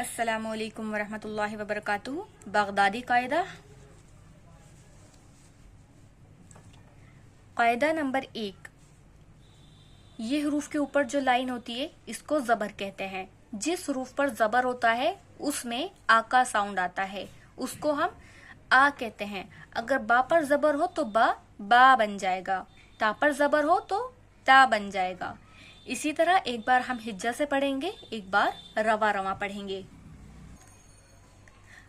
अस्सलामु अलैकुम वरहमतुल्लाहि वबरकातुहू। बगदादी कायदा। कायदा नंबर 1। ये हरूफ के ऊपर जो लाइन होती है इसको जबर कहते हैं। जिस हरूफ पर जबर होता है उसमें आ का साउंड आता है, उसको हम आ कहते हैं। अगर बा पर जबर हो तो बा बन जाएगा, ता पर जबर हो तो ता बन जाएगा। इसी तरह एक बार हम हिज्जा से पढ़ेंगे, एक बार रवा रवा पढ़ेंगे।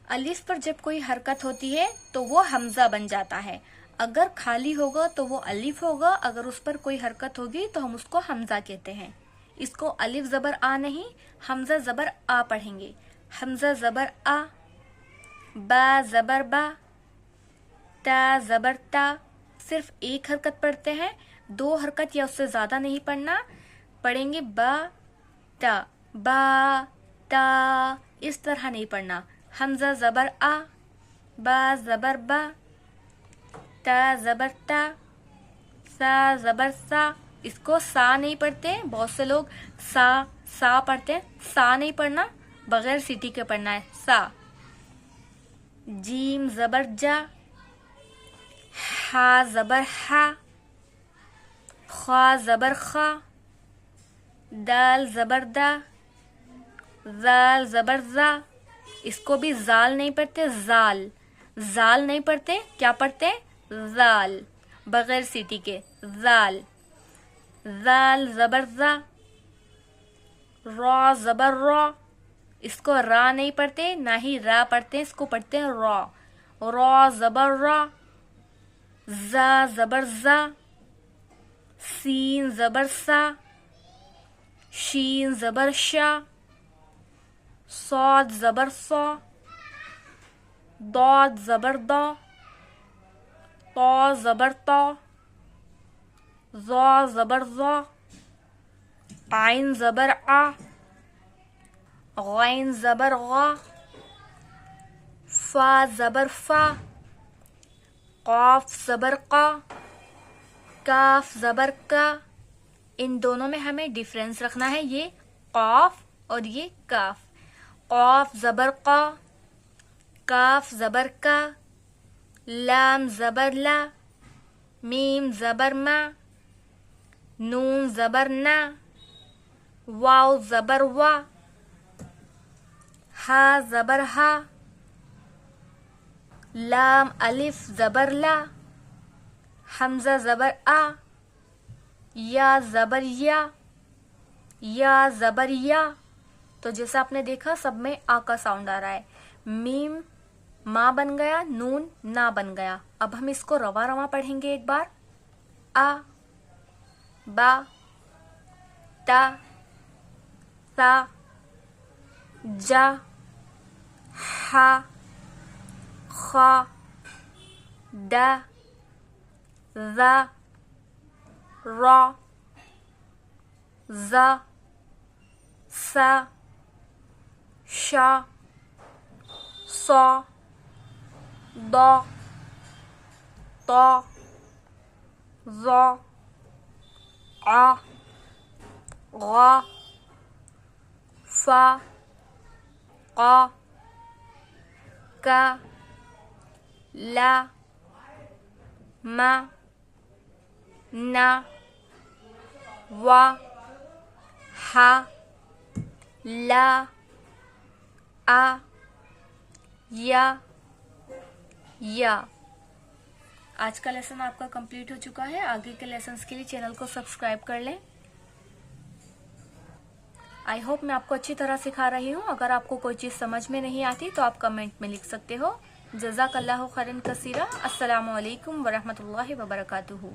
अलिफ पर जब कोई हरकत होती है तो वो हमजा बन जाता है। अगर खाली होगा तो वो अलिफ होगा, अगर उस पर कोई हरकत होगी तो हम उसको हमजा कहते हैं। इसको अलिफ जबर आ नहीं, हमजा जबर आ पढ़ेंगे। हमजा जबर आ, बा जबर बा, ता जबर ता। सिर्फ एक हरकत पढ़ते हैं, दो हरकत या उससे ज्यादा नहीं पढ़ना। पढ़ेंगे बा ता, इस तरह नहीं पढ़ना। हमजा जबर आ, बा जबर बा, ता जबर ता, सा जबर सा। इसको सा नहीं पढ़ते, बहुत से लोग सा पढ़ते हैं। सा नहीं पढ़ना, बगैर सीटी के पढ़ना है, सा। जीम जबर जा, हा जबर हा, खा जबर खा, दाल जबर दा, जाल जबर जा। इसको भी जाल नहीं पढ़ते, जाल नहीं पढ़ते। क्या पढ़ते? जाल, बगैर सीटी के, जाल। जाल जबर जा, रा जबर रा। इसको रा नहीं पढ़ते, ना ही रा पढ़ते, इसको पढ़ते हैं रा। रा जबर रा, जा जबर जा, सीन जबर सा, शीन जबर शा, सौद जबर सौ, दौद जबर दौ, तौ जबर तौ, ज़ौ जबर ज़ौ, आइन जबर आ, गैन जबर गा, फा जबर फा, काफ जबर का, काफ जबर का। इन दोनों में हमें डिफरेंस रखना है, ये काफ और ये काफ। काफ जबर का, काफ जबर का, लाम जबर ला, मीम जबर मा, नून जबर ना, वाव जबर वा, हा जबर हा, लाम अलिफ जबर ला, हमजा जबर आ, या जबर या जबर या। तो जैसा आपने देखा सब में आ का साउंड आ रहा है। मीम मा बन गया, नून ना बन गया। अब हम इसको रवा रवा पढ़ेंगे एक बार। आ, बा, ता, सा, जा, हा, खा, दा, जा, रा, जा, सा, शा, सौ, दौ, तौ, ज़ौ, आ, गा, फा, का, ला, मा, ना, वा, हा, ला, आ, या। आज का लेसन आपका कंप्लीट हो चुका है। आगे के लेसन्स के लिए चैनल को सब्सक्राइब कर लें। आई होप मैं आपको अच्छी तरह सिखा रही हूँ। अगर आपको कोई चीज़ समझ में नहीं आती तो आप कमेंट में लिख सकते हो। जज़ाकल्लाहु खैरन कसीरा। अस्सलामु अलैकुम वरहमतुल्लाहि वबरकातुहू।